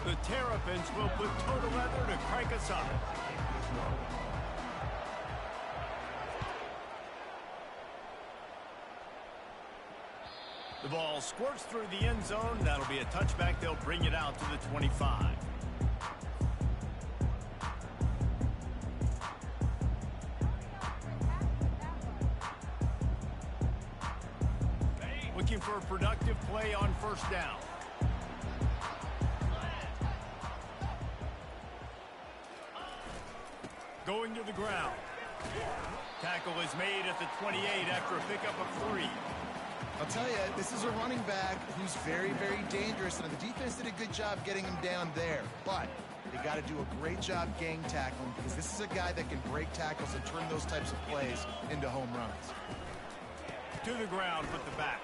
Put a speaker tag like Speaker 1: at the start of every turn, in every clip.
Speaker 1: The Terrapins will put total leather to crank us up. The ball squirts through the end zone. That'll be a touchback. They'll bring it out to the 25. Looking for a productive play on first down. Going to the ground. Tackle is made at the 28 after a pickup of 3.
Speaker 2: I'll tell you, this is a running back who's very, very dangerous, and the defense did a good job getting him down there. But they got to do a great job gang tackling, because this is a guy that can break tackles and turn those types of plays into home runs.
Speaker 1: To the ground with the back.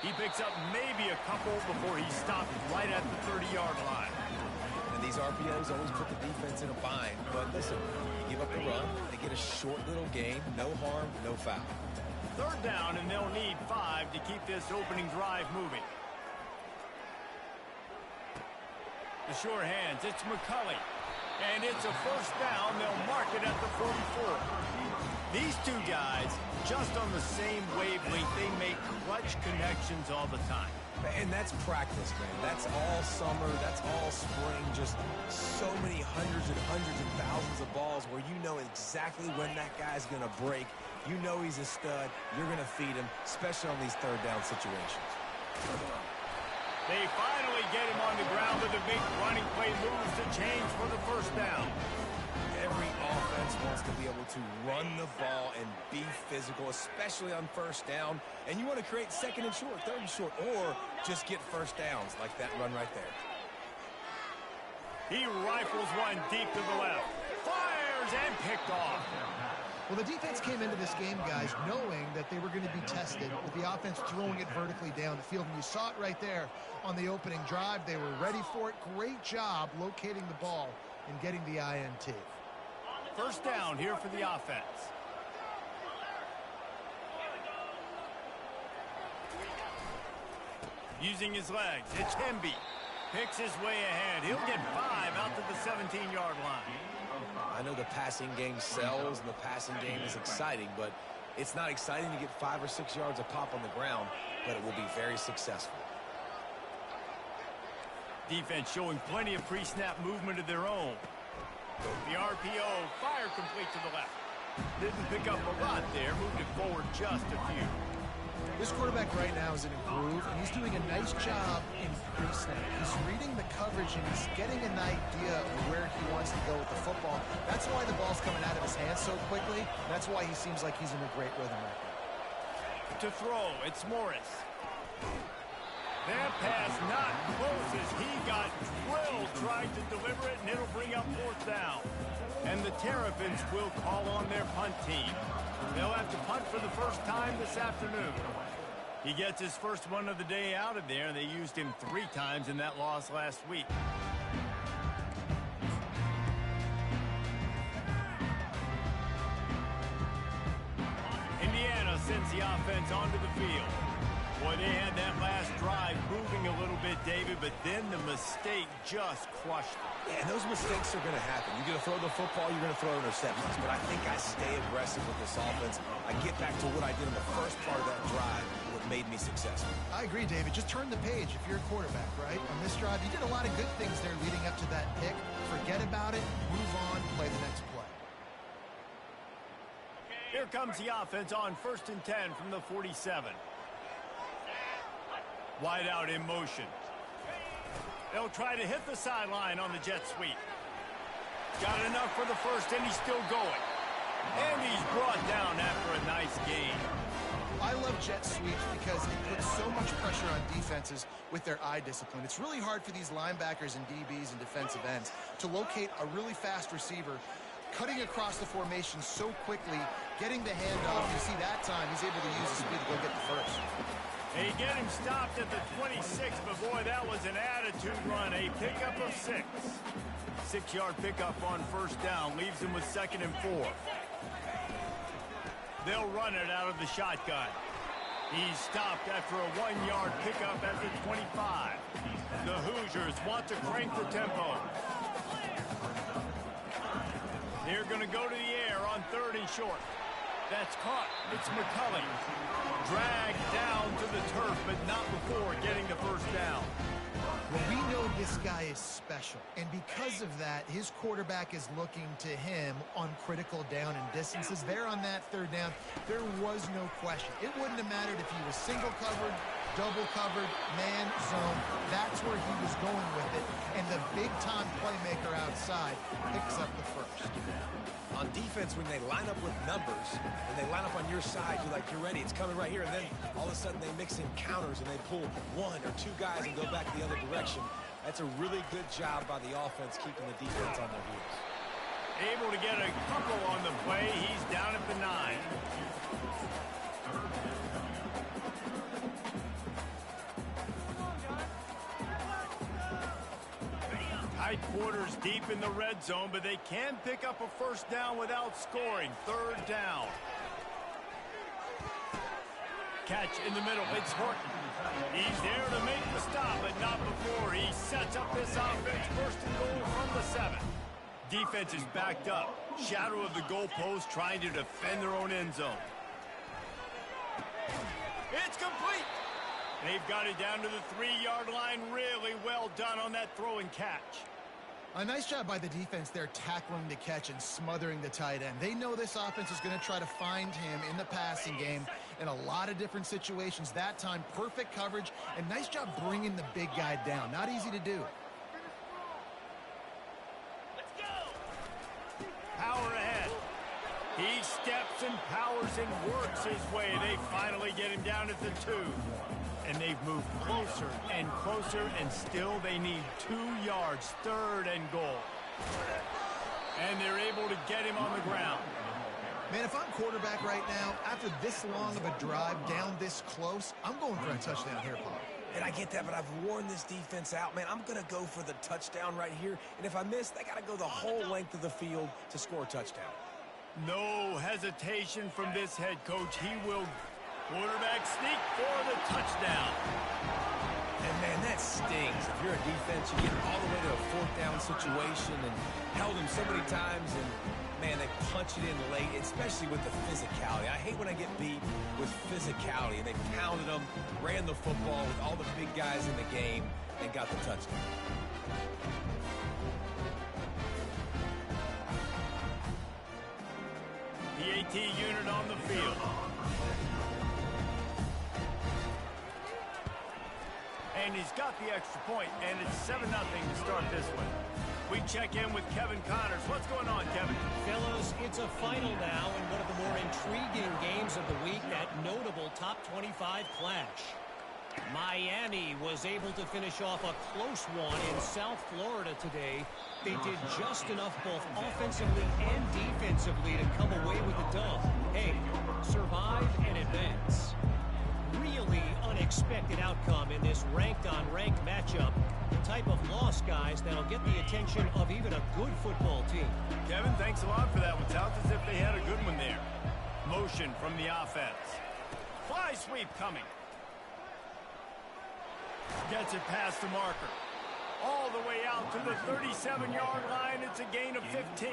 Speaker 1: He picks up maybe a couple before he stopped right at the 30-yard line.
Speaker 3: And these RPOs always put the defense in a bind. But listen, you give up the run, they get a short little gain, no harm, no foul.
Speaker 1: Third down, and they'll need 5 to keep this opening drive moving. The sure hands, it's McCulley. And it's a first down. They'll mark it at the 44. These two guys, just on the same wavelength, they make clutch connections all the time.
Speaker 3: And that's practice, man. That's all summer. That's all spring. Just so many hundreds and thousands of balls where you know exactly when that guy's going to break. You know he's a stud. You're going to feed him, especially on these third down situations.
Speaker 1: They finally get him on the ground with a big running play, moves the chains for the first down.
Speaker 3: Every offense wants to be able to run the ball and be physical, especially on first down. And you want to create second and short, third and short, or just get first downs like that run right there.
Speaker 1: He rifles one deep to the left. Fires and picked off.
Speaker 2: Well, the defense came into this game, guys, knowing that they were going to be tested with the offense throwing it vertically down the field. And you saw it right there on the opening drive. They were ready for it. Great job locating the ball and getting the INT.
Speaker 1: First down here for the offense. Using his legs, it's Hemby. Picks his way ahead. He'll get 5 out to the 17-yard line.
Speaker 3: I know the passing game sells and the passing game is exciting, but it's not exciting to get 5 or 6 yards a pop on the ground, but it will be very successful.
Speaker 1: Defense showing plenty of pre-snap movement of their own. The RPO, fire complete to the left. Didn't pick up a lot there, moved it forward just a few.
Speaker 2: This quarterback right now is in a groove, and he's doing a nice job in pre-snap. He's reading the coverage, and he's getting an idea of where he wants to go with the football. That's why the ball's coming out of his hands so quickly. That's why he seems like he's in a great rhythm right now.
Speaker 1: To throw, it's Morris. That pass not close as he got drilled trying to deliver it, and it'll bring up fourth down. And the Terrapins will call on their punt team. They'll have to punt for the first time this afternoon. He gets his first one of the day out of there. They used him 3 times in that loss last week. Indiana sends the offense onto the field. Boy, they had that last drive moving a little bit, David, but then the mistake just crushed them.
Speaker 3: Yeah, and those mistakes are going to happen. You're going to throw the football, you're going to throw interceptions. But I think I stay aggressive with this offense. I get back to what I did in the first part of that drive, what made me successful.
Speaker 2: I agree, David. Just turn the page if you're a quarterback, right? On this drive, you did a lot of good things there leading up to that pick. Forget about it, move on, play the next play.
Speaker 1: Here comes the offense on 1st and 10 from the 47. Wide out in motion. They'll try to hit the sideline on the jet sweep. Got enough for the first, and he's still going. And he's brought down after a nice gain.
Speaker 2: I love jet sweeps because it puts so much pressure on defenses with their eye discipline. It's really hard for these linebackers and DBs and defensive ends to locate a really fast receiver cutting across the formation so quickly, getting the handoff. You see that time, he's able to use the speed to go get the first.
Speaker 1: They get him stopped at the 26, but boy, that was an attitude run. A pickup of 6. 6-yard pickup on first down, leaves him with 2nd and 4. They'll run it out of the shotgun. He's stopped after a 1-yard pickup at the 25. The Hoos Chargers want to crank the tempo. They're going to go to the air on 3rd and short. That's caught. It's McCulley. Dragged down to the turf, but not before getting the first down.
Speaker 2: Well, we know this guy is special, and because of that, his quarterback is looking to him on critical down and distances. There on that 3rd down, there was no question. It wouldn't have mattered if he was single covered, double covered, man, zone. That's where he was going with it, and the big-time playmaker outside picks up the first.
Speaker 3: On defense, when they line up with numbers and they line up on your side, you're like, you're ready, it's coming right here. And then all of a sudden they mix in counters and they pull 1 or 2 guys and go back the other direction. That's a really good job by the offense keeping the defense on their heels.
Speaker 1: Able to get a couple on the play. He's down at the 9. Tight quarters deep in the red zone, but they can pick up a first down without scoring. 3rd down. Catch in the middle. It's Horton. He's there to make the stop, but not before. He sets up this offense. 1st and goal from the 7. Defense is backed up. Shadow of the goalpost, trying to defend their own end zone. It's complete. They've got it down to the 3-yard line. Really well done on that throw and catch.
Speaker 2: A nice job by the defense there, tackling the catch and smothering the tight end. They know this offense is going to try to find him in the passing game in a lot of different situations. That time, perfect coverage, and nice job bringing the big guy down. Not easy to do.
Speaker 1: Let's go. Power ahead. He steps and powers and works his way. They finally get him down at the 2. And they've moved closer and closer, and still they need 2 yards. 3rd and goal. And they're able to get him on the ground.
Speaker 2: Man, if I'm quarterback right now, after this long of a drive down this close, I'm going for a touchdown here, Paul.
Speaker 3: And I get that, but I've worn this defense out, man. I'm going to go for the touchdown right here. And if I miss, they got to go the whole length of the field to score a touchdown.
Speaker 1: No hesitation from this head coach. He will quarterback sneak for the touchdown.
Speaker 3: And, man, that stings. If you're a defense, you get all the way to a 4th down situation and held them so many times, and, man, they punch it in late, especially with the physicality. I hate when I get beat with physicality, and they pounded them, ran the football with all the big guys in the game, and got the touchdown.
Speaker 1: PAT unit on the field. And he's got the extra point, and it's 7-0 to start this one. We check in with Kevin Connors. What's going on, Kevin?
Speaker 4: Fellas, it's a final now in one of the more intriguing games of the week, that notable top 25 clash. Miami was able to finish off a close one in South Florida today. They did just enough both offensively and defensively to come away with the dub. Hey, survive and advance. Really unexpected outcome in this ranked-on-ranked matchup. The type of loss, guys, that'll get the attention of even a good football team.
Speaker 1: Kevin, thanks a lot for that one. Sounds as if they had a good one there. Motion from the offense. Fly sweep coming. Gets it past the marker. All the way out to the 37-yard line. It's a gain of 15.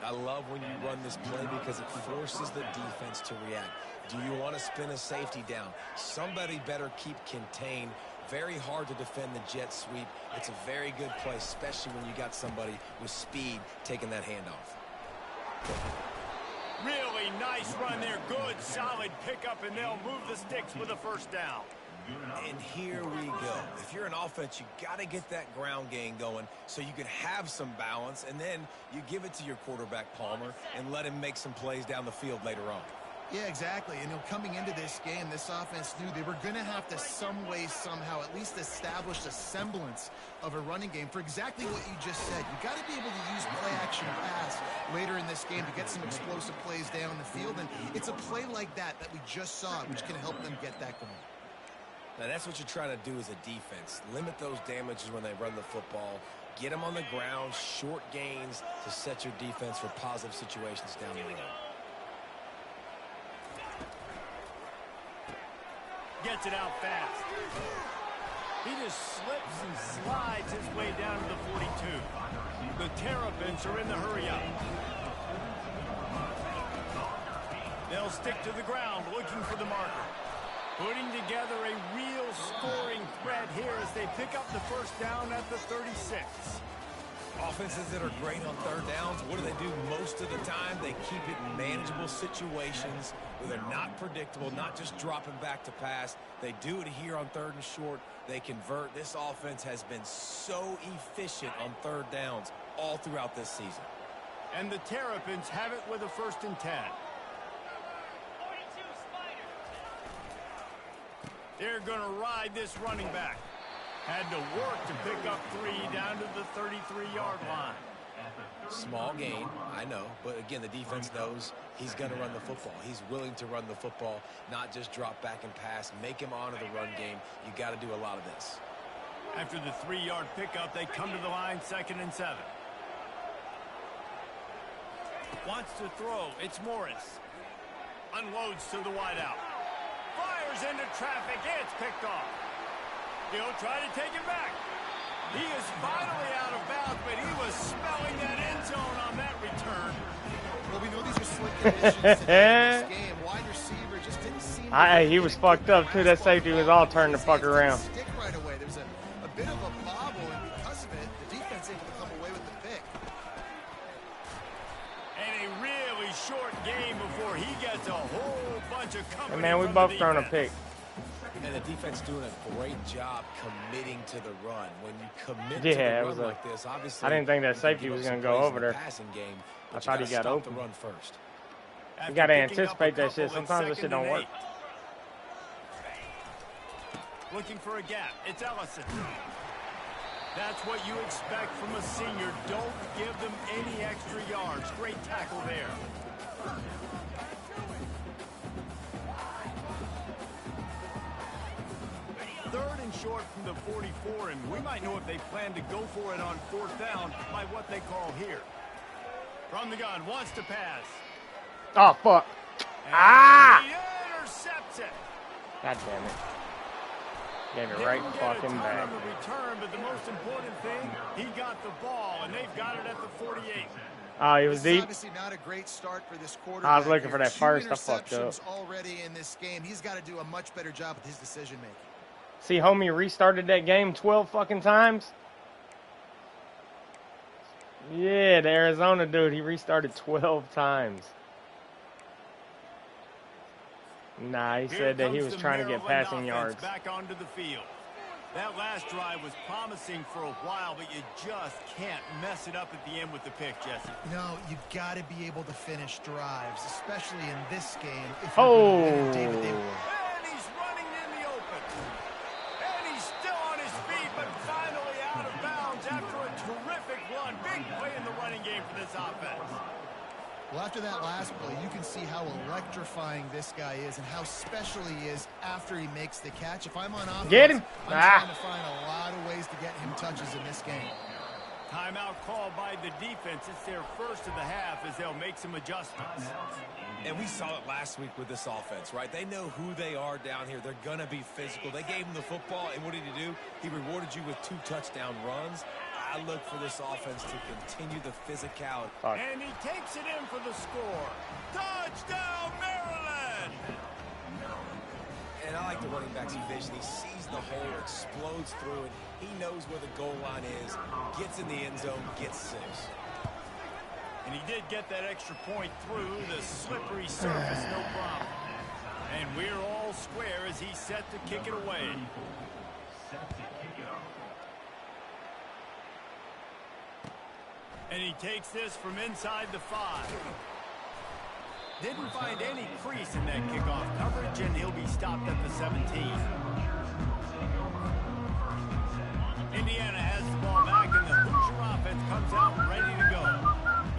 Speaker 3: I love when you run this play because it forces the defense to react. Do you want to spin a safety down? Somebody better keep contained. Very hard to defend the jet sweep. It's a very good play, especially when you got somebody with speed taking that handoff.
Speaker 1: Really nice run there. Good, solid pickup, and they'll move the sticks with a first down.
Speaker 3: And here we go. If you're an offense, you got to get that ground game going so you can have some balance, and then you give it to your quarterback, Palmer, and let him make some plays down the field later on.
Speaker 2: Yeah, exactly. And coming into this game, this offense knew they were going to have to some way, somehow, at least establish a semblance of a running game for exactly what you just said. You got to be able to use play-action pass later in this game to get some explosive plays down the field. And it's a play like that we just saw, which can help them get that going.
Speaker 3: Now, that's what you're trying to do as a defense. Limit those damages when they run the football. Get them on the ground, short gains to set your defense for positive situations down the road.
Speaker 1: Gets it out fast. He just slips and slides his way down to the 42. The Terrapins are in the hurry-up. They'll stick to the ground looking for the marker. Putting together a real scoring threat here as they pick up the first down at the 36.
Speaker 3: Offenses that are great on third downs, what do? Most of the time, they keep it in manageable situations where they're not predictable, not just dropping back to pass. They do it here on third and short. They convert. This offense has been so efficient on third downs all throughout this season.
Speaker 1: And the Terrapins have it with a 1st and 10. They're going to ride this running back. Had to work to pick up 3 down to the 33-yard line.
Speaker 3: Small gain, I know. But, again, the defense knows he's going to run the football. He's willing to run the football, not just drop back and pass, make him honor the run game. You got to do a lot of this.
Speaker 1: After the 3-yard pickup, they come to the line 2nd and 7. Wants to throw. It's Morris. Unloads to the wideout. Fires into traffic. It's picked off. He'll try to take it back. He is finally out of bounds, but he was smelling that end zone on that return.
Speaker 2: Well, we know these are slick conditions today in this game. Wide receiver just didn't seem to
Speaker 5: he was fucked up too. That safety was all turned the fuck around.
Speaker 2: Stick right away. There's a bit of a bobble, and because of it, the defense able to come away with the pick.
Speaker 1: And a really short game before he gets a whole bunch of company.
Speaker 5: And man, we
Speaker 1: from
Speaker 5: both
Speaker 1: the
Speaker 5: thrown a
Speaker 1: defense.
Speaker 5: pick.
Speaker 3: And the defense doing a great job committing to the run. When you commit
Speaker 5: Yeah,
Speaker 3: to
Speaker 5: it
Speaker 3: the
Speaker 5: was
Speaker 3: run
Speaker 5: a-
Speaker 3: like this, obviously
Speaker 5: I didn't think that
Speaker 3: you can
Speaker 5: safety
Speaker 3: give
Speaker 5: was
Speaker 3: up
Speaker 5: gonna
Speaker 3: some
Speaker 5: go
Speaker 3: plays
Speaker 5: over
Speaker 3: in the
Speaker 5: there.
Speaker 3: passing game,
Speaker 5: I
Speaker 3: but
Speaker 5: thought
Speaker 3: you
Speaker 5: he
Speaker 3: gotta
Speaker 5: got
Speaker 3: stop
Speaker 5: open.
Speaker 3: the run first.
Speaker 1: After
Speaker 5: gotta
Speaker 1: picking up a
Speaker 5: anticipate that shit.
Speaker 1: couple, it's
Speaker 5: Sometimes that shit
Speaker 1: 2nd
Speaker 5: don't
Speaker 1: and
Speaker 5: work.
Speaker 1: 8. Looking for a gap. It's Ellison. That's what you expect from a senior. Don't give them any extra yards. Great tackle there. Third and short from the 44, and we might know if they plan to go for it on 4th down by what they call here. From the gun, wants to pass.
Speaker 5: Oh fuck!
Speaker 1: And he intercepts it.
Speaker 5: God damn it! Gave it
Speaker 1: Didn't
Speaker 5: right
Speaker 1: get a
Speaker 5: fucking
Speaker 1: ton
Speaker 5: back.
Speaker 1: on the return, but the most important thing, he got the ball, and they've got it at the 48.
Speaker 5: Oh, he was
Speaker 2: This is
Speaker 5: deep.
Speaker 2: obviously not a great start for this quarterback.
Speaker 5: I was looking for
Speaker 2: here.
Speaker 5: that first. I fucked up.
Speaker 2: 2 interceptions already in this game. He's got to do a much better job with his decision making.
Speaker 5: See, homie restarted that game 12 fucking times. Yeah, the Arizona dude, he restarted 12 times. Nah, he
Speaker 1: Here
Speaker 5: said that he
Speaker 1: comes
Speaker 5: was
Speaker 1: the
Speaker 5: trying to get
Speaker 1: Maryland
Speaker 5: passing
Speaker 1: offense
Speaker 5: yards.
Speaker 1: back onto the field. That last drive was promising for a while, but you just can't mess it up at the end with the pick, Jesse.
Speaker 2: No, you've got to be able to finish drives, especially in this game. If you're
Speaker 5: Oh.
Speaker 2: gonna win it, David, they
Speaker 1: And he's running in the open. And he's still on his feet, but finally out of bounds after a terrific run. Big play in the running game for this offense.
Speaker 2: Well, after that last play, you can see how electrifying this guy is and how special he is after he makes the catch. If I'm on offense,
Speaker 5: Get him.
Speaker 2: I'm trying to find a lot of ways to get him touches in this game.
Speaker 1: Timeout called by the defense. It's their first of the half as they'll make some adjustments.
Speaker 3: And we saw it last week with this offense, right? They know who they are down here. They're going to be physical. They gave him the football, and what did he do? He rewarded you with 2 touchdown runs. I look for this offense to continue the physicality.
Speaker 5: Fuck.
Speaker 1: And he takes it in for the score. Touchdown, Maryland!
Speaker 3: And I like the running back's vision. He sees the hole, explodes through it. He knows where the goal line is, gets in the end zone, gets 6.
Speaker 1: And he did get that extra point through the slippery surface, no problem. And we're all square as he's set to kick it away. And he takes this from inside the 5. Didn't find any crease in that kickoff coverage, and he'll be stopped at the 17. Indiana has the ball back, and the Hoosier offense comes out ready to go.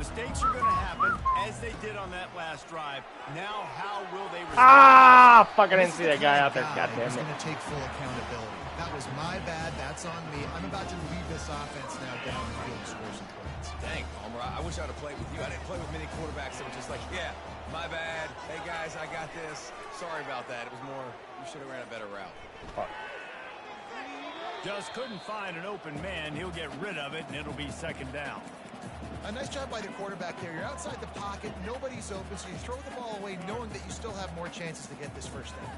Speaker 1: Mistakes are going to happen, as they did on that last drive. Now, how will they respond?
Speaker 5: Ah, fuck, I didn't see that guy out there. God damn
Speaker 2: He's
Speaker 5: it.
Speaker 2: going to take full accountability. That was my bad. That's on me. I'm about to lead this offense now down the field to score some points.
Speaker 3: Dang, Homer, I wish I'd have played with you. I didn't play with many quarterbacks that were just like, yeah, my bad. Hey, guys, I got this. Sorry about that. It was more, you should have ran a better route.
Speaker 5: Fuck.
Speaker 1: Just couldn't find an open man. He'll get rid of it, and it'll be second down.
Speaker 2: A nice job by the quarterback there. You're outside the pocket, nobody's open, so you throw the ball away knowing that you still have more chances to get this first down.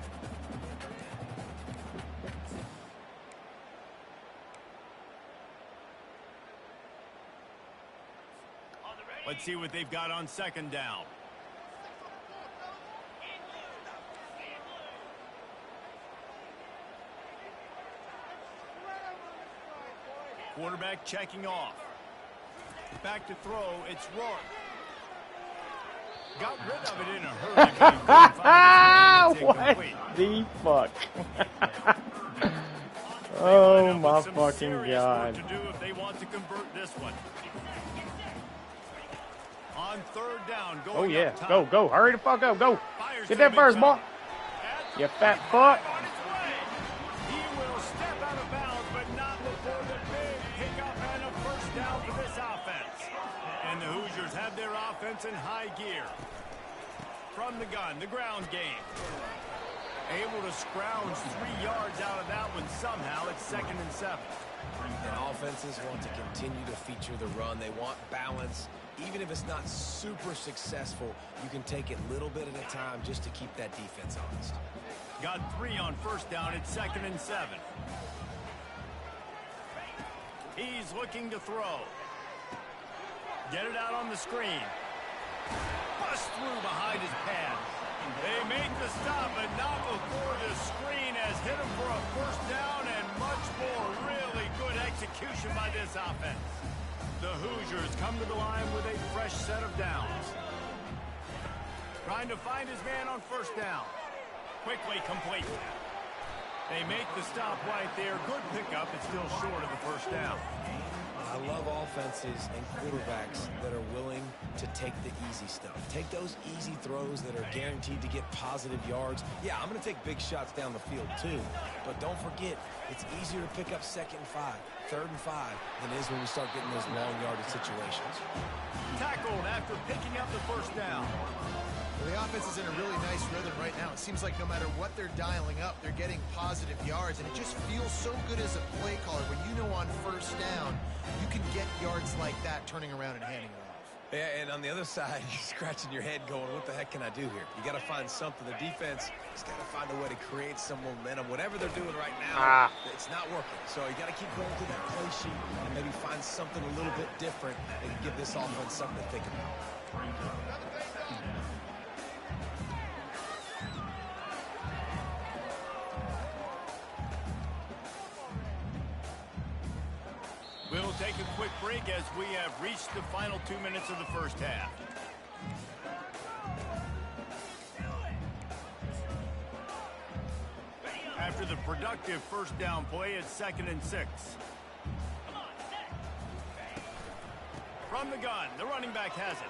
Speaker 1: Let's see what they've got on second down. Quarterback checking off. Back to throw. It's Rourke. Got rid of it in a hurry.
Speaker 5: What the fuck? Oh my fucking god.
Speaker 1: To do if they want to convert this one. On third down,
Speaker 5: Oh yeah, go, hurry the fuck up, go. Get that first ball. You fat fuck.
Speaker 1: He will step out of bounds, but not before the big pickup and a first down for this offense. And the Hoosiers have their offense in high gear. From the gun, the ground game. Able to scrounge 3 yards out of that one somehow. It's 2nd and 7.
Speaker 3: And offenses want to continue to feature the run. They want balance. Even if it's not super successful, you can take it a little bit at a time just to keep that defense honest.
Speaker 1: Got 3 on first down. It's 2nd and 7. He's looking to throw. Get it out on the screen. Bust through behind his pads. They make the stop, but not before the screen has hit him for a first down and much more. Really good execution by this offense. The Hoosiers come to the line with a fresh set of downs. Trying to find his man on first down. Quickly complete. They make the stop right there. Good pickup. It's still short of the first down.
Speaker 3: I love offenses and quarterbacks that are willing to take the easy stuff. Take those easy throws that are guaranteed to get positive yards. Yeah, I'm going to take big shots down the field too. But don't forget, it's easier to pick up 2nd and 5, 3rd and 5 than it is when we start getting those long yardage situations.
Speaker 1: Tackled after picking up the first down.
Speaker 2: Well, the offense is in a really nice rhythm right now. It seems like no matter what they're dialing up, they're getting positive yards, and it just feels so good as a play caller when you know on first down you can get yards like that turning around and handing it off.
Speaker 3: Yeah, and on the other side, you're scratching your head going, what the heck can I do here? You got to find something. The defense has got to find a way to create some momentum. Whatever they're doing right now, it's not working. So you got to keep going through that play sheet and maybe find something a little bit different that can give this offense something to think about.
Speaker 1: We'll take a quick break as we have reached the final 2 minutes of the first half. After the productive first down play, it's 2nd and 6. From the gun, the running back has it.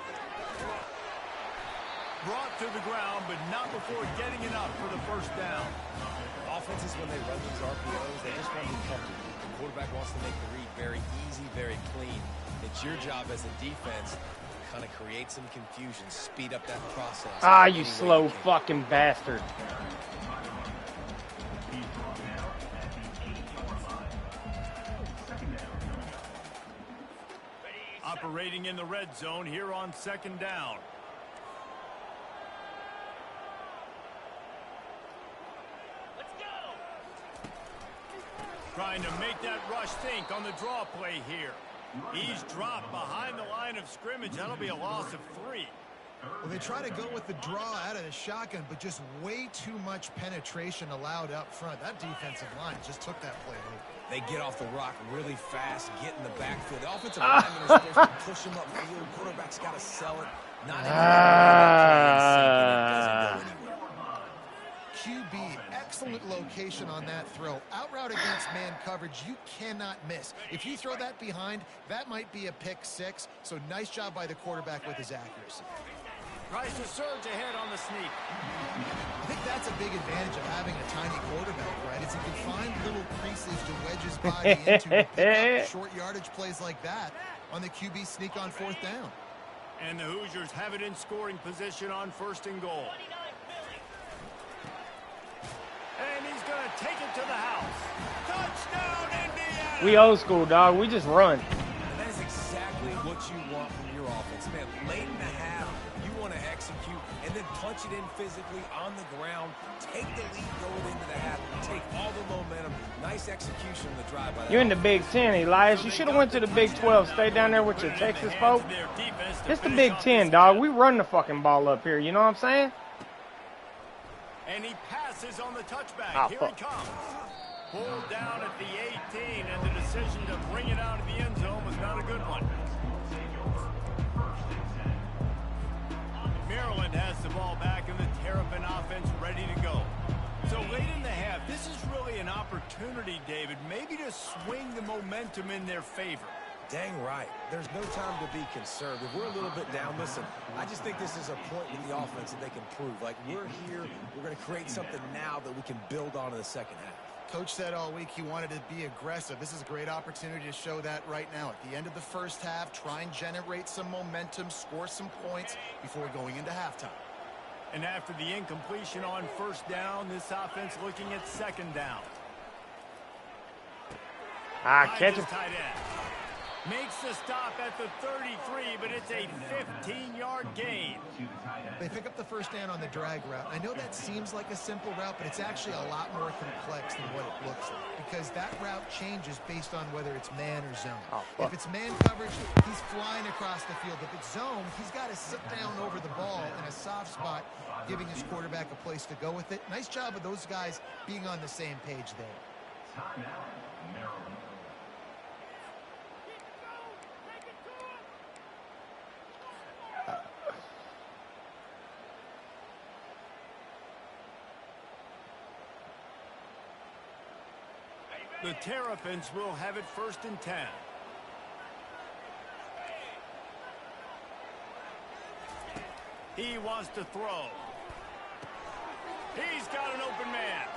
Speaker 1: Brought to the ground, but not before getting enough for the first down.
Speaker 3: Offenses, when they run these RPOs, they just want to be comfortable. The quarterback wants to make the read very easy, very clean. It's your job as a defense to kind of create some confusion, speed up that process.
Speaker 5: Ah, you slow fucking bastard.
Speaker 1: Operating in the red zone here on 2nd down. Trying to make that rush think on the draw play here. He's dropped behind the line of scrimmage. That'll be a loss of 3.
Speaker 2: Well, they try to go with the draw out of the shotgun, but just way too much penetration allowed up front. That defensive line just took that play over.
Speaker 3: They get off the rock really fast, get in the backfield. The offensive linemen are supposed to push him upfield. Quarterback's got to sell it. Not
Speaker 2: QB, excellent location on that throw. Out route against man coverage, you cannot miss. If you throw that behind, that might be a pick 6. So nice job by the quarterback with his accuracy.
Speaker 1: Tries to surge ahead on the sneak.
Speaker 2: I think that's a big advantage of having a tiny quarterback, right? Is he can find little creases to wedge his body into to pick up short yardage plays like that on the QB sneak on 4th down.
Speaker 1: And the Hoosiers have it in scoring position on 1st and goal. And he's going to take it to the house. Touchdown in
Speaker 5: We old school, dog. We just run.
Speaker 3: And that is exactly what you want from your offense. Man, late in the half, you want to execute and then punch it in physically on the ground. Take the lead going into the half. Take all the momentum. Nice execution on the drive by that.
Speaker 5: You're in the Big Ten, Elias. You should have went to the Big 12. Stay down there with your Texas folk. It's the Big 10, dog. We run the fucking ball up here. You know what I'm saying?
Speaker 1: And he passes on the touchback.
Speaker 5: Oh,
Speaker 1: Here
Speaker 5: fuck.
Speaker 1: he comes. Pulled down at the 18, and the decision to bring it out of the end zone was not a good one. Maryland has the ball back, and the Terrapin offense ready to go. So late in the half, this is really an opportunity, David, maybe to swing the momentum in their favor.
Speaker 3: Dang right. There's no time to be conservative. We're a little bit down. Listen, I just think this is a point with the offense that they can prove. Like, we're here. We're going to create something now that we can build on in the second half.
Speaker 2: Coach said all week he wanted to be aggressive. This is a great opportunity to show that right now. At the end of the first half, try and generate some momentum, score some points before going into halftime.
Speaker 1: And after the incompletion on first down, this offense looking at second down.
Speaker 5: Catch it.
Speaker 1: Tight end. Makes the stop at the 33, but it's a 15-yard gain.
Speaker 2: They pick up the first down on the drag route. I know that seems like a simple route, but it's actually a lot more complex than what it looks like, because that route changes based on whether it's man or zone. If it's man coverage, he's flying across the field. If it's zone, he's got to sit down over the ball in a soft spot, giving his quarterback a place to go with it. Nice job of those guys being on the same page there.
Speaker 6: Timeout, Maryland.
Speaker 1: The Terrapins will have it 1st and 10. He wants to throw. He's got an open man.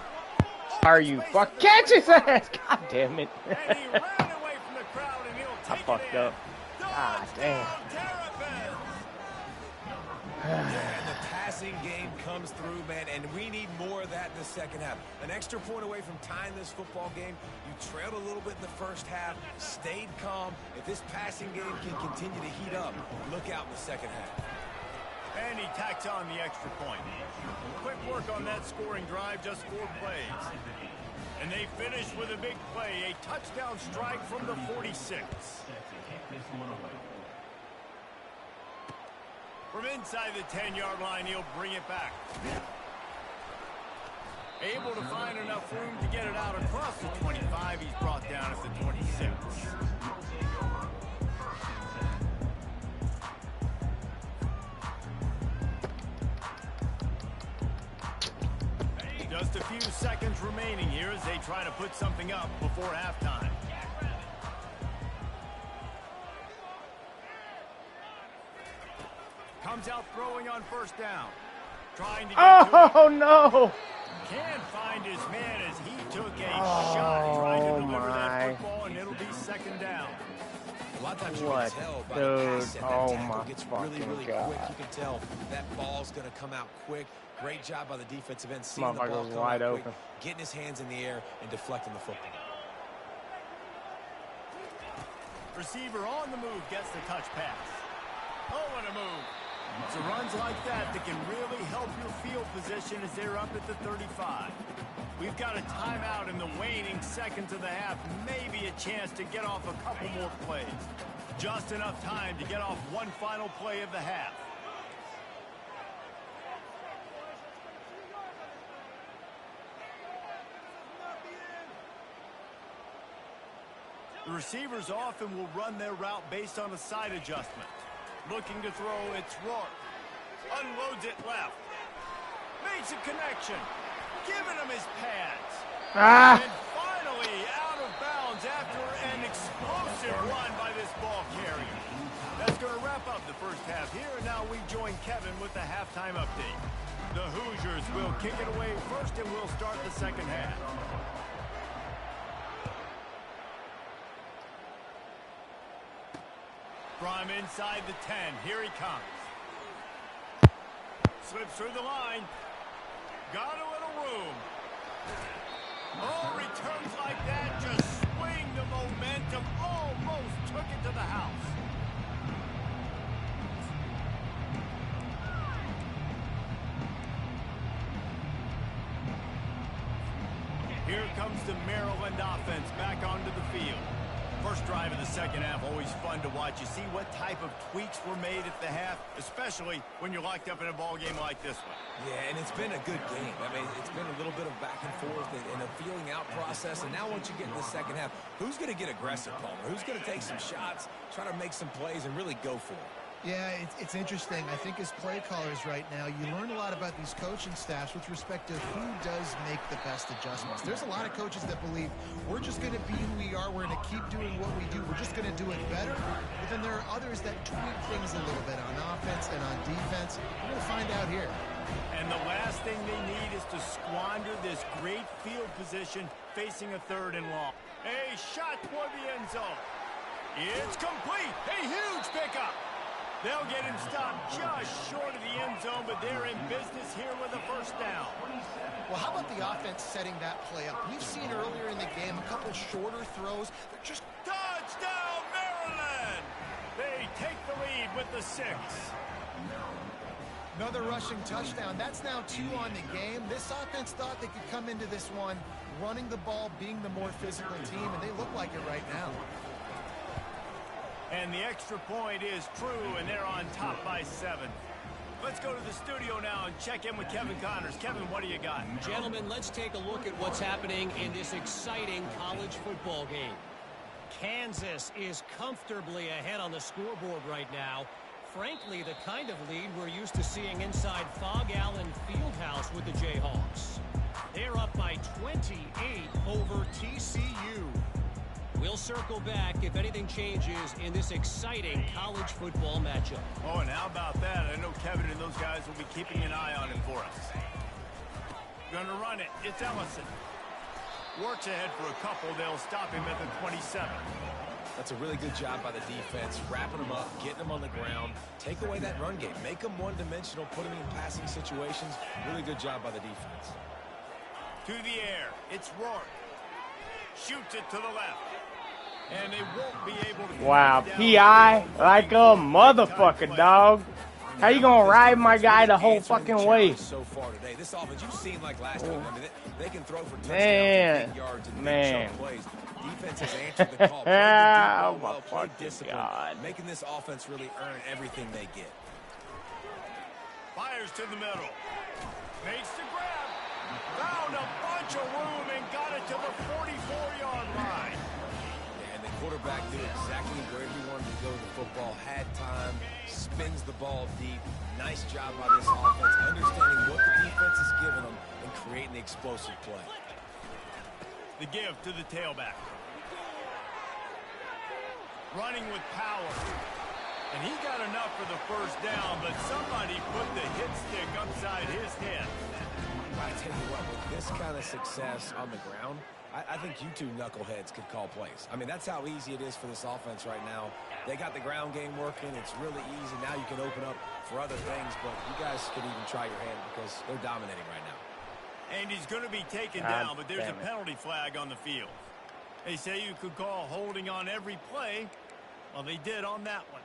Speaker 5: Are you fuck? Catch his ass! God damn it!
Speaker 1: And he ran away from the crowd, and he'll
Speaker 5: I
Speaker 1: take
Speaker 5: fucked
Speaker 1: it in.
Speaker 5: up. God damn.
Speaker 3: And the passing game comes through, man, and we need more of that in the second half. An extra point away from tying this football game. You trailed a little bit in the first half, stayed calm. If this passing game can continue to heat up, look out in the second half.
Speaker 1: And he tacks on the extra point. Quick work on that scoring drive, just 4 plays. And they finish with a big play, a touchdown strike from the 46. From inside the 10-yard line, he'll bring it back. Able to find enough room to get it out across the 25. He's brought down at the 26. Just a few seconds remaining here as they try to put something up before halftime. Comes out throwing on first down. Trying to get to it.
Speaker 5: No!
Speaker 1: Can't find his man as he took a shot trying to deliver that football, and it'll be 2nd down.
Speaker 3: A lot of times you
Speaker 5: What?
Speaker 3: can tell by
Speaker 5: Dude,
Speaker 3: the pass set, that
Speaker 5: oh
Speaker 3: tackle
Speaker 5: my
Speaker 3: gets really,
Speaker 5: fucking
Speaker 3: really
Speaker 5: God.
Speaker 3: quick. You can tell that ball's going to come out quick. Great job by the defensive end, seeing the
Speaker 5: Motherfucker
Speaker 3: ball
Speaker 5: was
Speaker 3: come
Speaker 5: wide
Speaker 3: out quick,
Speaker 5: open.
Speaker 3: getting his hands in the air and deflecting the football.
Speaker 1: Receiver on the move gets the touch pass. Oh, and a move. So runs like that can really help your field position as they're up at the 35. We've got a timeout in the waning seconds of the half. Maybe a chance to get off a couple more plays. Just enough time to get off one final play of the half. The receivers often will run their route based on a side adjustment. Looking to throw, it's Rourke. Unloads it left. Makes a connection. Giving him his pads. And finally out of bounds after an explosive run by this ball carrier. That's going to wrap up the first half here, and now we join Kevin with the halftime update. The Hoosiers will kick it away first, and we'll start the second half. From inside the 10, here he comes. Slips through the line. Got a little room. Oh, returns like that, just swing the momentum. Here comes the Maryland offense back onto the field. First drive of the second half, always fun to watch. You see what type of tweaks were made at the half, especially when you're locked up in a ball game like this one.
Speaker 3: Yeah, and it's been a good game. I mean, it's been a little bit of back and forth and a feeling out process. And now once you get in the second half, who's going to get aggressive, Palmer? Who's going to take some shots, try to make some plays, and really go for it?
Speaker 2: Yeah, it's interesting. I think as play callers right now, you learn a lot about these coaching staffs with respect to who does make the best adjustments. There's a lot of coaches that believe we're just going to be who we are. We're going to keep doing what we do. We're just going to do it better. But then there are others that tweak things a little bit on offense and on defense. We're going to find out here.
Speaker 1: And the last thing they need is to squander this great field position facing a 3rd and long. A shot toward the end zone. It's complete. A huge pickup. They'll get him stopped just short of the end zone, but they're in business here with a first down.
Speaker 2: Well, how about the offense setting that play up? We've seen earlier in the game a couple shorter throws. They're just
Speaker 1: touchdown, Maryland! They take the lead with the 6.
Speaker 2: Another rushing touchdown. That's now 2 on the game. This offense thought they could come into this one running the ball, being the more physical team, and they look like it right now.
Speaker 1: And the extra point is true, and they're on top by 7. Let's go to the studio now and check in with Kevin Connors. Kevin, what do you got?
Speaker 4: Gentlemen, let's take a look at what's happening in this exciting college football game. Kansas is comfortably ahead on the scoreboard right now. Frankly, the kind of lead we're used to seeing inside Fog Allen Fieldhouse with the Jayhawks. They're up by 28 over TCU. We'll circle back if anything changes in this exciting college football matchup.
Speaker 1: Oh, and how about that? I know Kevin and those guys will be keeping an eye on him for us. Gonna run it. It's Ellison. Works ahead for a couple. They'll stop him at the 27.
Speaker 3: That's a really good job by the defense, wrapping them up, getting them on the ground, take away that run game, make them one-dimensional, put them in passing situations. Really good job by the defense.
Speaker 1: To the air. It's Rourke. Shoots it to the left. And they won't be able to...
Speaker 5: Wow, P.I. like a motherfucker, dog. How you gonna ride my guy the whole fucking way?
Speaker 3: So far today, this offense, you've seen like last week. I mean, they can throw for touchdowns,
Speaker 5: Man,
Speaker 3: big yards, and
Speaker 5: man.
Speaker 3: big plays. Defense has answered the call.
Speaker 5: Oh, my
Speaker 3: Well, played
Speaker 5: fucking
Speaker 3: discipline,
Speaker 5: God.
Speaker 3: making this offense really earn everything they get.
Speaker 1: Fires to the middle. Makes the grab. Found a bunch of room and got it to the 44-yard line.
Speaker 3: And the quarterback knew exactly where he wanted to go with the football, had time, spins the ball deep. Nice job by this offense, understanding what the defense is giving them and creating the explosive play.
Speaker 1: The give to the tailback. Running with power. And he got enough for the first down, but somebody put the hit stick upside his head.
Speaker 3: I tell you what, with this kind of success on the ground, I think you two knuckleheads could call plays. I mean, that's how easy it is for this offense right now. They got the ground game working. It's really easy. Now you can open up for other things, but you guys can even try your hand because they're dominating right now.
Speaker 1: And he's going to be taken
Speaker 5: God
Speaker 1: down, but there's a
Speaker 5: damn it.
Speaker 1: penalty flag on the field. They say you could call holding on every play. Well, they did on that one.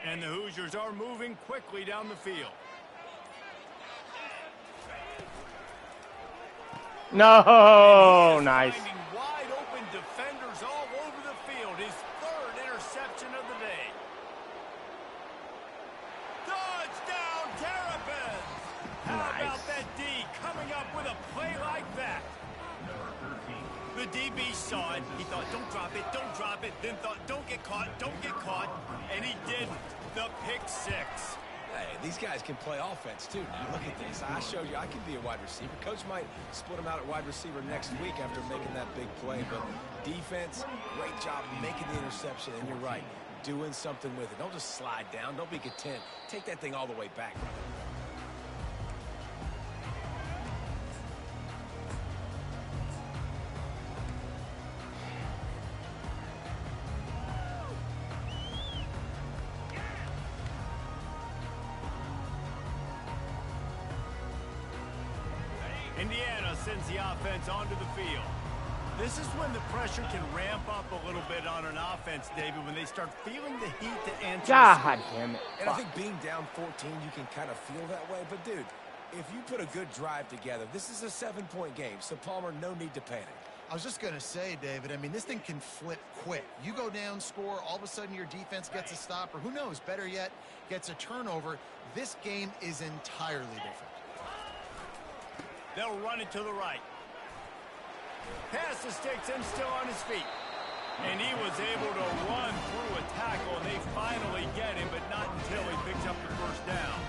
Speaker 1: And the Hoosiers are moving quickly down the field.
Speaker 5: No, nice.
Speaker 1: Finding wide open defenders all over the field. His 3rd interception of the day. Touchdown, Terrapins! How about that D coming up with a play like that? The DB saw it. He thought, don't drop it, don't drop it. Then thought, don't get caught, don't get caught. And he didn't. The pick 6.
Speaker 3: Hey, these guys can play offense, too. Now, look at this. I showed you I can be a wide receiver. Coach might split him out at wide receiver next week after making that big play. But defense, great job making the interception. And you're right, doing something with it. Don't just slide down. Don't be content. Take that thing all the way back.
Speaker 1: Indiana sends the offense onto the field. This is when the pressure can ramp up a little bit on an offense, David, when they start feeling the heat to answer.
Speaker 5: God damn it.
Speaker 3: And I think being down 14, you can kind of feel that way. But, dude, if you put a good drive together, this is a 7-point game. So, Palmer, no need to panic.
Speaker 2: I was just going to say, David, I mean, this thing can flip quick. You go down, score, all of a sudden your defense gets a stop, or who knows, better yet, gets a turnover. This game is entirely different.
Speaker 1: They'll run it to the right. Pass the sticks and still on his feet. And he was able to run through a tackle, and they finally get him, but not until he picks up the first down.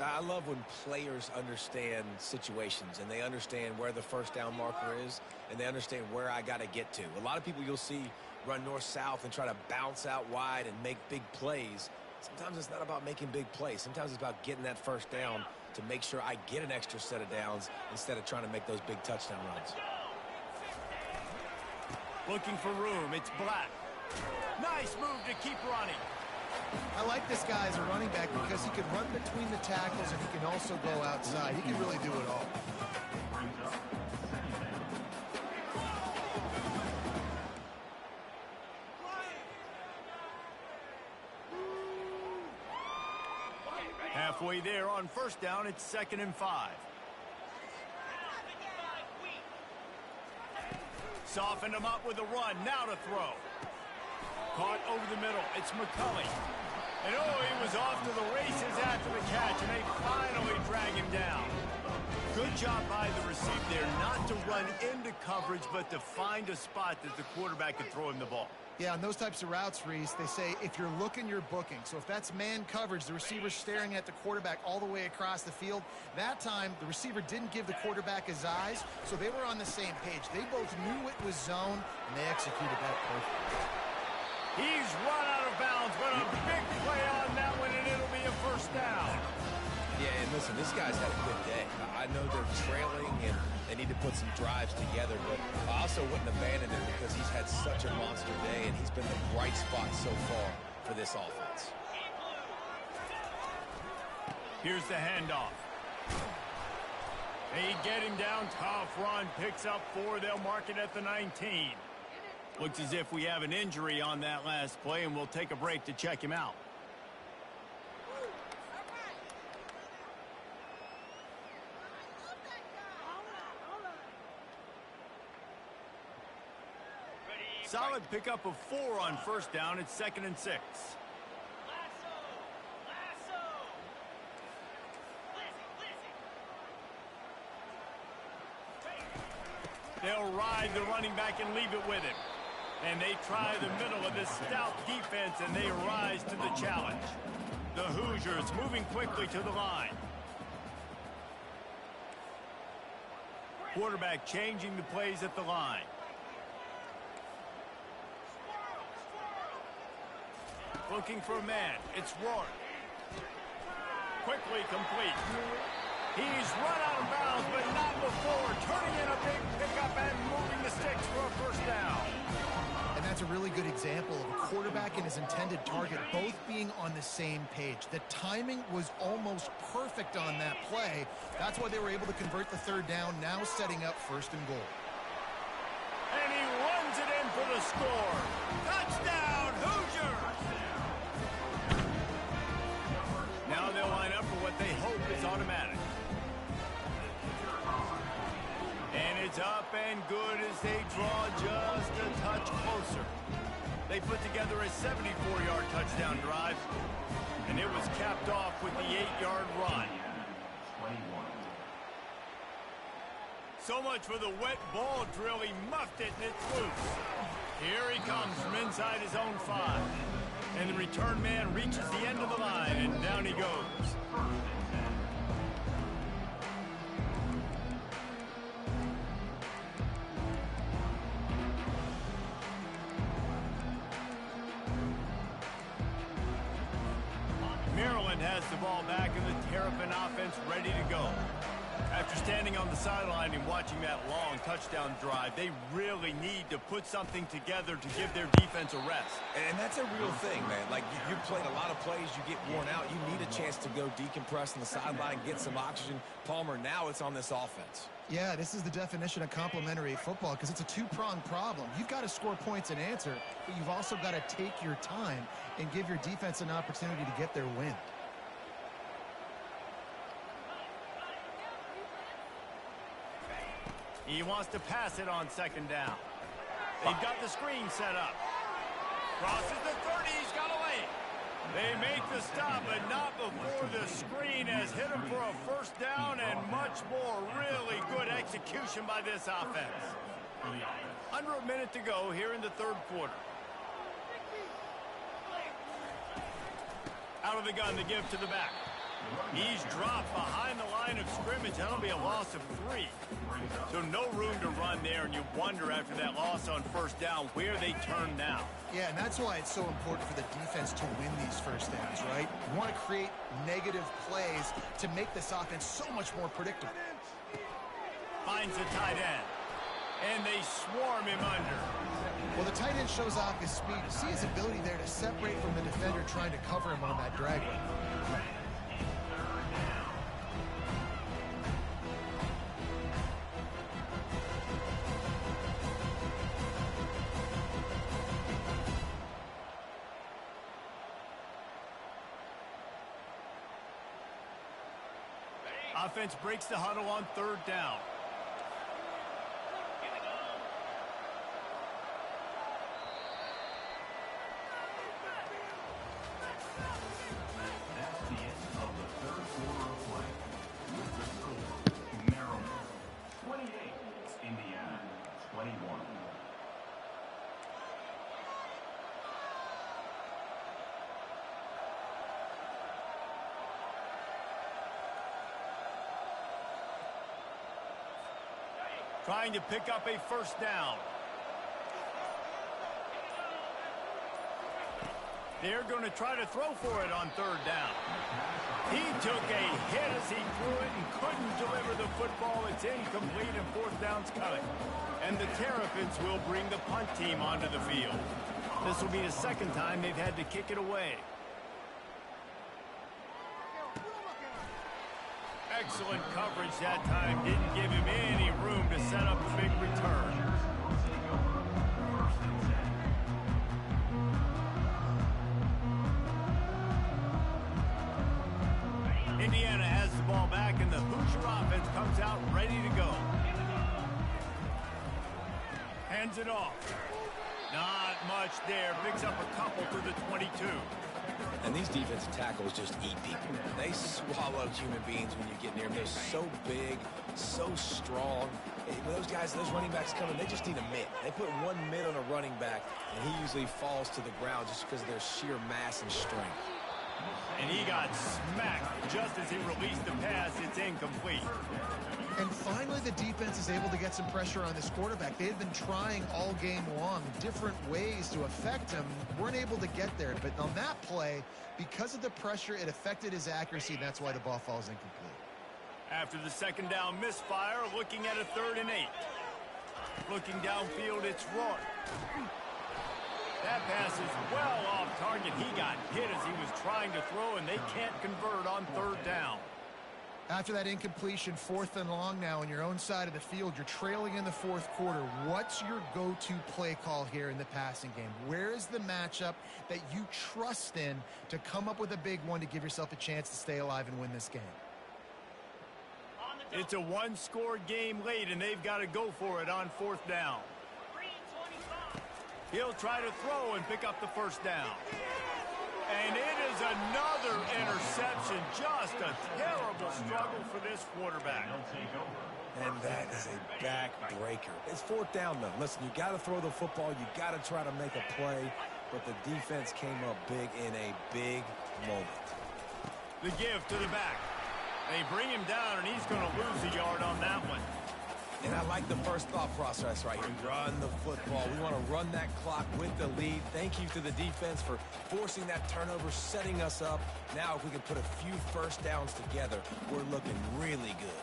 Speaker 3: I love when players understand situations, and they understand where the first down marker is, and they understand where I got to get to. A lot of people you'll see run north-south and try to bounce out wide and make big plays. Sometimes it's not about making big plays. Sometimes it's about getting that first down to make sure I get an extra set of downs instead of trying to make those big touchdown runs.
Speaker 1: Looking for room. It's Black. Nice move to keep running.
Speaker 2: I like this guy as a running back because he can run between the tackles and he can also go outside. He can really do it all.
Speaker 6: Brings up second and 10.
Speaker 1: Halfway there on first down, it's 2nd and 5. Softened him up with a run. Now to throw. Caught over the middle. It's McCulley. And oh, he was off to the races after the catch, and they finally drag him down. Good job by the receiver there, not to run into coverage, but to find a spot that the quarterback could throw him the ball.
Speaker 2: Yeah, on those types of routes, Reese, they say if you're looking, you're booking. So if that's man coverage, the receiver's staring at the quarterback all the way across the field. That time, the receiver didn't give the quarterback his eyes, so they were on the same page. They both knew it was zone, and they executed that perfectly.
Speaker 1: He's run out of bounds, but a big play on that one, and it'll be a first down.
Speaker 3: Yeah, and listen, this guy's had a good day. I know they're trailing and they need to put some drives together, but I also wouldn't abandon him because he's had such a monster day and he's been the bright spot so far for this offense.
Speaker 1: Here's the handoff. They get him down, tough run, picks up 4. They'll mark it at the 19. Looks as if we have an injury on that last play, and we'll take a break to check him out. Solid pickup of 4 on first down. It's 2nd and 6. They'll ride the running back and leave it with him. And they try the middle of this stout defense, and they rise to the challenge. The Hoosiers moving quickly to the line. Quarterback changing the plays at the line. Looking for a man. It's Rourke. Quickly complete. He's run out of bounds, but not before. Turning in a big pickup and moving the sticks for a first down.
Speaker 2: And that's a really good example of a quarterback and his intended target both being on the same page. The timing was almost perfect on that play. That's why they were able to convert the third down, now setting up 1st and goal.
Speaker 1: And he runs it in for the score. Touchdown, Hoosiers! Now they'll line up for what they hope is automatic. And it's up and good as they draw just a touch closer. They put together a 74-yard touchdown drive, and it was capped off with the 8-yard run.
Speaker 6: 21.
Speaker 1: So much for the wet ball drill. He muffed it, and it's loose. Here he comes from inside his own 5. And the return man reaches the end of the line, and down he goes. Maryland has the ball back, and the Terrapin offense ready to go. After standing on the sideline and watching that long touchdown drive, they really need to put something together to give their defense a rest.
Speaker 3: And that's a real thing, man. Like, you played a lot of plays, you get worn out. You need a chance to go decompress on the sideline, get some oxygen. Palmer, now it's on this offense.
Speaker 2: Yeah, this is the definition of complementary football because it's a two-pronged problem. You've got to score points and answer, but you've also got to take your time and give your defense an opportunity to get their win.
Speaker 1: He wants to pass it on second down. They've got the screen set up. Crosses the 30. He's got away. They make the stop, but not before the screen has hit him for a first down and much more. Really good execution by this offense. Under a minute to go here in the third quarter. Out of the gun, the give to the back. He's dropped behind the line of scrimmage. That'll be a loss of 3. So no room to run there, and you wonder after that loss on first down where they turn now.
Speaker 2: Yeah, and that's why it's so important for the defense to win these first downs, right? You want to create negative plays to make this offense so much more predictable.
Speaker 1: Finds the tight end, and they swarm him under.
Speaker 2: Well, the tight end shows off his speed. You see his ability there to separate from the defender trying to cover him on that drag route.
Speaker 1: Offense breaks the huddle on third down.
Speaker 6: That's the end of the third quarter of play. With the score, Maryland 28, Indiana 21.
Speaker 1: Trying to pick up a first down. They're going to try to throw for it on third down. He took a hit as he threw it and couldn't deliver the football. It's incomplete and fourth down's coming. And the Terrapins will bring the punt team onto the field. This will be the second time they've had to kick it away. Excellent coverage that time. Didn't give him any room to set up a big return. Indiana has the ball back, and the Hoosier offense comes out ready to go. Hands it off. Not much there. Picks up a couple to the 22.
Speaker 3: And these defensive tackles just eat people. They swallow human beings when you get near them. They're so big, so strong. When those guys, those running backs come in, they just need a mitt. They put one mitt on a running back, and he usually falls to the ground just because of their sheer mass and strength.
Speaker 1: And he got smacked just as he released the pass. It's incomplete.
Speaker 2: And finally, the defense is able to get some pressure on this quarterback. They've been trying all game long different ways to affect him. Weren't able to get there. But on that play, because of the pressure, it affected his accuracy, and that's why the ball falls incomplete.
Speaker 1: After the second down misfire, looking at a 3rd and 8. Looking downfield, it's Roy. That pass is well off target. He got hit as he was trying to throw, and they can't convert on third down.
Speaker 2: After that incompletion, 4th and long now on your own side of the field, you're trailing in the fourth quarter. What's your go-to play call here in the passing game? Where is the matchup that you trust in to come up with a big one to give yourself a chance to stay alive and win this game?
Speaker 1: It's a one-score game late, and they've got to go for it on 4th down. He'll try to throw and pick up the first down. And it is another interception. Just a terrible struggle for this quarterback.
Speaker 3: And that is a backbreaker. It's 4th down, though. Listen, you got to throw the football. You got to try to make a play. But the defense came up big in a big moment.
Speaker 1: The give to the back. They bring him down, and he's going to lose a yard on that one.
Speaker 3: And I like the first thought process right here. Run the football. We want to run that clock with the lead. Thank you to the defense for forcing that turnover, setting us up. Now if we can put a few first downs together, we're looking really good.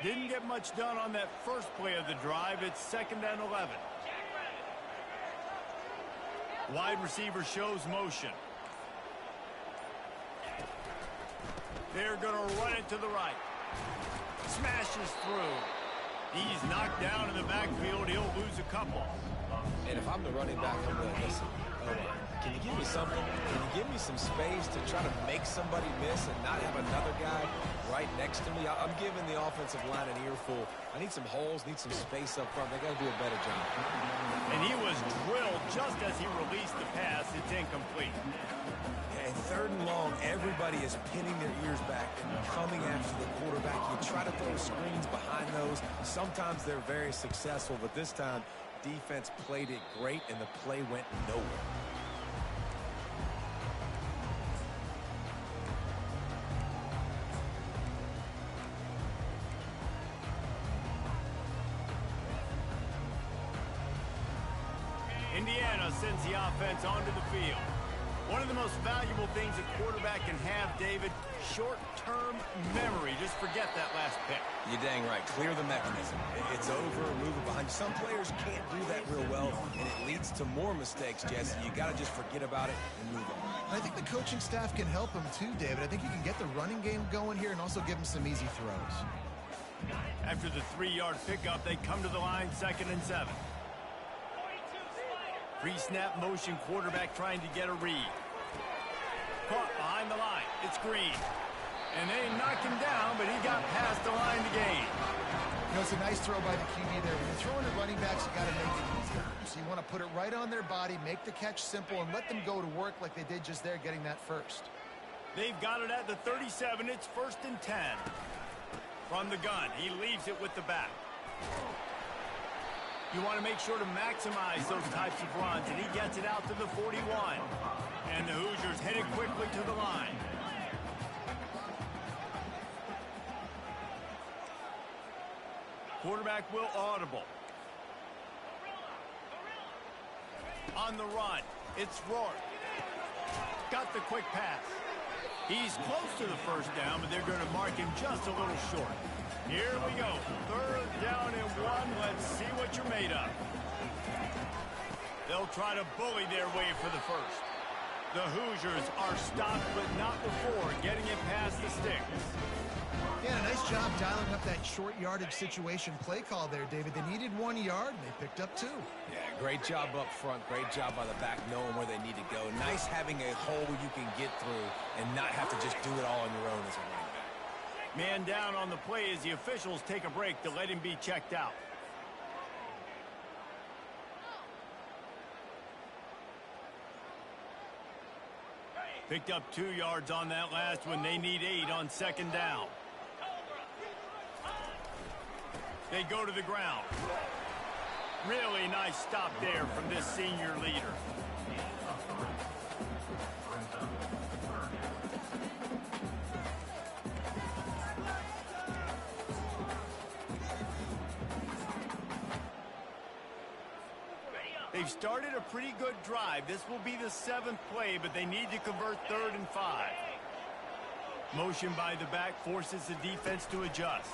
Speaker 1: Didn't get much done on that first play of the drive. It's 2nd and 11. Wide receiver shows motion. They're going to run it to the right. Smashes through. He's knocked down in the backfield. He'll lose a couple.
Speaker 3: And if I'm the running back, I'm going to listen. Can you give me something? Can you give me some space to try to make somebody miss and not have another guy right next to me? I'm giving the offensive line an earful. I need some holes, need some space up front. They got to do a better job.
Speaker 1: And he was drilled just as he released the pass. It's incomplete.
Speaker 3: And 3rd and long, everybody is pinning their ears back and coming after the quarterback. You try to throw screens behind those. Sometimes they're very successful, but this time, defense played it great, and the play went nowhere.
Speaker 1: Indiana sends the offense onto the field. One of the most valuable things a quarterback can have, David, short-term memory. Just forget that last pick.
Speaker 3: You're dang right. Clear the mechanism. It's over, move it behind. Some players can't do that real well, and it leads to more mistakes, Jesse. You got to just forget about it and move on.
Speaker 2: I think the coaching staff can help him too, David. I think you can get the running game going here and also give him some easy throws.
Speaker 1: After the 3-yard pickup, they come to the line 2nd and 7. Pre-snap motion quarterback trying to get a read. Caught behind the line. It's Green. And they knocked him down, but he got past the line to gain.
Speaker 2: You know, it's a nice throw by the QB there. When you're throwing at running backs, you got to make it easy. So you want to put it right on their body, make the catch simple, and let them go to work like they did just there, getting that first.
Speaker 1: They've got it at the 37. It's 1st and 10. From the gun, he leaves it with the back. You want to make sure to maximize those types of runs, and he gets it out to the 41. And the Hoosiers headed quickly to the line. Quarterback will audible. On the run, it's Rourke. Got the quick pass. He's close to the first down, but they're going to mark him just a little short. Here we go. 3rd down and 1. Let's see what you're made of. They'll try to bully their way for the first. The Hoosiers are stopped, but not before getting it past the sticks.
Speaker 2: Yeah, nice job dialing up that short yardage situation play call there, David. They needed 1 yard, and they picked up 2.
Speaker 3: Yeah, great job up front. Great job by the back knowing where they need to go. Nice having a hole you can get through and not have to just do it all on your own as a running back.
Speaker 1: Man down on the play as the officials take a break to let him be checked out. Picked up 2 yards on that last one. They need 8 on 2nd down. They go to the ground. Really nice stop there from this senior leader. They've started a pretty good drive. This will be the 7th play, but they need to convert 3rd and 5. Motion by the back forces the defense to adjust.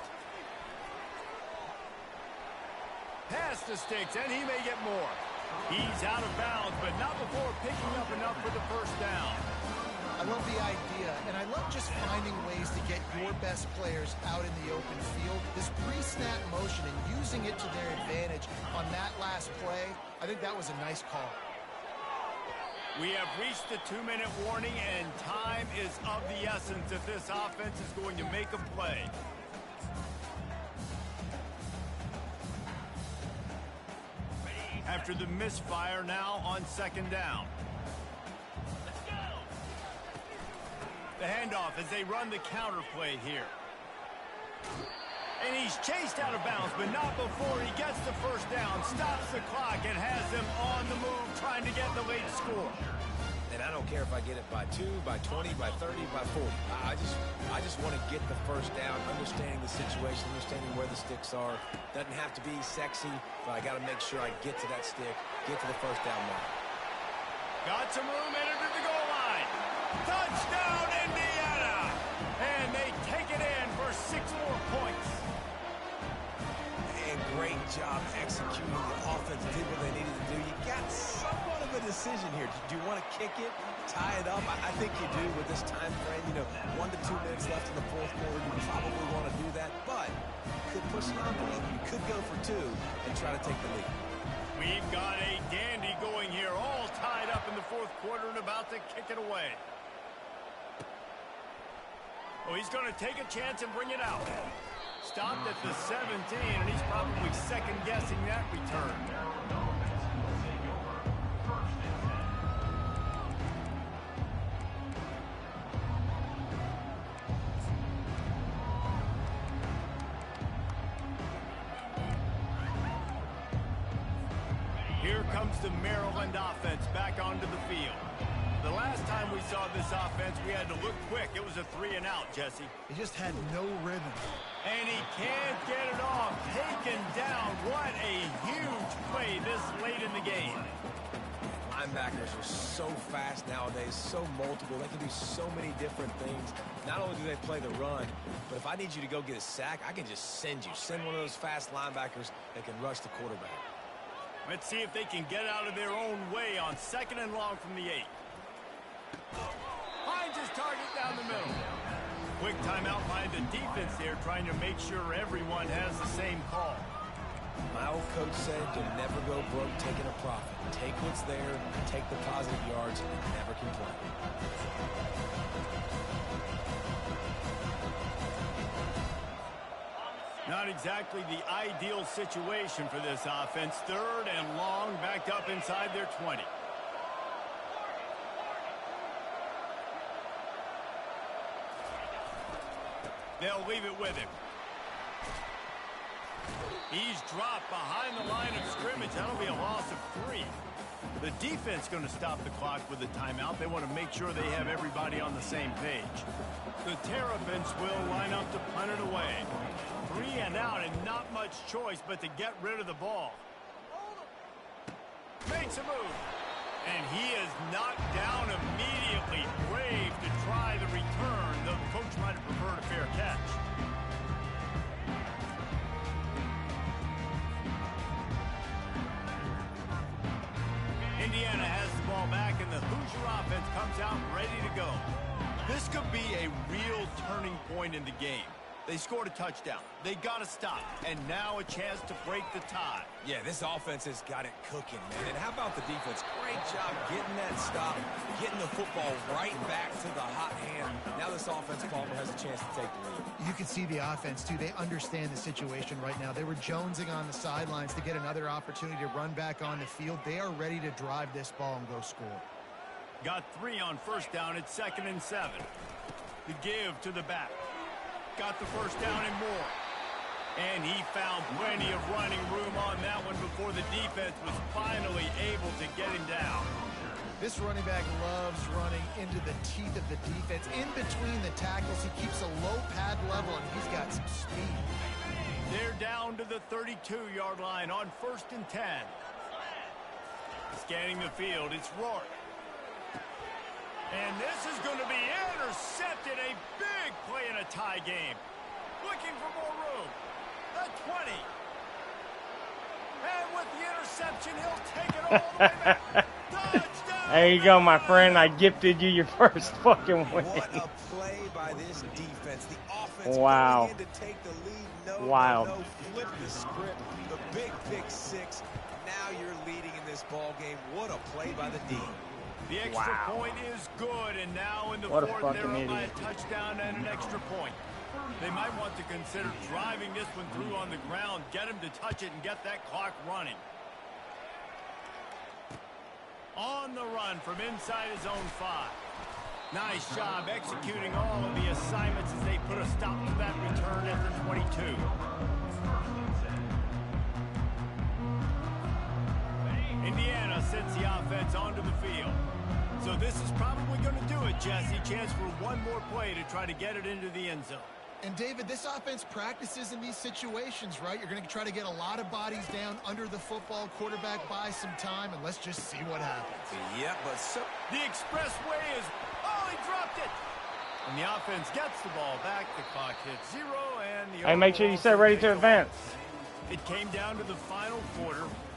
Speaker 1: Past the sticks, and he may get more. He's out of bounds, but not before picking up enough for the first down.
Speaker 2: I love the idea, and I love just finding ways to get your best players out in the open field. This pre-snap motion and using it to their advantage on that last play, I think that was a nice call.
Speaker 1: We have reached the 2-minute warning, and time is of the essence if this offense is going to make a play. After the misfire, now on 2nd down. The handoff as they run the counter play here. And he's chased out of bounds, but not before he gets the first down, stops the clock, and has them on the move trying to get the late score.
Speaker 3: And I don't care if I get it by 2, by 20, by 30, by 40. I just want to get the first down, understanding the situation, understanding where the sticks are. Doesn't have to be sexy, but I got to make sure I get to that stick, get to the first down mark.
Speaker 1: Got some room, entered to the goal line. Touchdown, Indiana! And they take it in for 6 more points.
Speaker 3: great job executing. The offense did what they needed to do. You got somewhat of a decision here. Do you want to kick it, tie it up? I think you do with this time frame. You know, 1 to 2 minutes left in the fourth quarter. You probably want to do that, but you could push the envelope. You could go for 2 and try to take the lead.
Speaker 1: We've got a dandy going here, all tied up in the fourth quarter and about to kick it away. Oh, he's going to take a chance and bring it out. Stopped at the 17, and he's probably second-guessing that return. Here comes the Maryland offense back onto the field. The last time we saw this offense, we had to look quick. It was a 3-and-out, Jesse.
Speaker 2: He just had no rhythm.
Speaker 1: And he can't get it off. Taken down. What a huge play this late in the game.
Speaker 3: Linebackers are so fast nowadays, so multiple. They can do so many different things. Not only do they play the run, but if I need you to go get a sack, I can just send you. Send one of those fast linebackers that can rush the quarterback.
Speaker 1: Let's see if they can get out of their own way on 2nd and long from the 8. Finds his target down the middle. Quick timeout by the defense there, trying to make sure everyone has the same call.
Speaker 3: My old coach said you'll never go broke taking a profit. Take what's there, take the positive yards, and never complain.
Speaker 1: Not exactly the ideal situation for this offense. 3rd and long, backed up inside their 20. They'll leave it with him. He's dropped behind the line of scrimmage. That'll be a loss of 3. The defense going to stop the clock with a timeout. They want to make sure they have everybody on the same page. The Terrapins will line up to punt it away. 3-and-out and not much choice but to get rid of the ball. Makes a move. And he is knocked down immediately. Brave to try the return. The coach might have preferred a fair catch. Indiana has the ball back, and the Hoosier offense comes out ready to go. This could be a real turning point in the game. They scored a touchdown. They got to stop. And now a chance to break the tie.
Speaker 3: Yeah, this offense has got it cooking, man. And how about the defense? Great job getting that stop, getting the football right back to the hot hand. Now this offense, Palmer, has a chance to take the lead.
Speaker 2: You can see the offense, too. They understand the situation right now. They were jonesing on the sidelines to get another opportunity to run back on the field. They are ready to drive this ball and go score.
Speaker 1: Got 3 on 1st down. It's 2nd and 7. The give to the back. Got the 1st down and more. And he found plenty of running room on that one before the defense was finally able to get him down.
Speaker 2: This running back loves running into the teeth of the defense. In between the tackles, he keeps a low pad level, and he's got some speed.
Speaker 1: They're down to the 32-yard line on 1st and 10. Scanning the field, it's Rourke. And this is going to be intercepted. A big play in a tie game. Looking for more room. The 20. And with the interception, he'll take it all the way back. Touchdown!
Speaker 5: There you go, my friend. I gifted you your first fucking win.
Speaker 3: What a play by this defense. The offense
Speaker 5: wow.
Speaker 3: going in to take the lead.
Speaker 5: Wild.
Speaker 3: No, flip the script. The big pick 6. Now you're leading in this ball game. What a play by the D.
Speaker 1: The extra point is good, and now in the
Speaker 5: what
Speaker 1: fourth, they're up by a touchdown and an extra point. They might want to consider driving this one through on the ground, get him to touch it, and get that clock running. On the run from inside his own 5. Nice job executing all of the assignments as they put a stop to that return at the 22. Indiana sends the offense onto the field. So this is probably going to do it, Jesse. Chance for one more play to try to get it into the end zone.
Speaker 2: And, David, this offense practices in these situations, right? You're going to try to get a lot of bodies down under the football, quarterback buys some time, and let's just see what happens.
Speaker 3: Yeah, but
Speaker 1: the expressway is... Oh, he dropped it! And the offense gets the ball back. The clock hits 0, and the...
Speaker 5: Hey, make sure you stay ready to advance.
Speaker 1: It came down to the final quarter.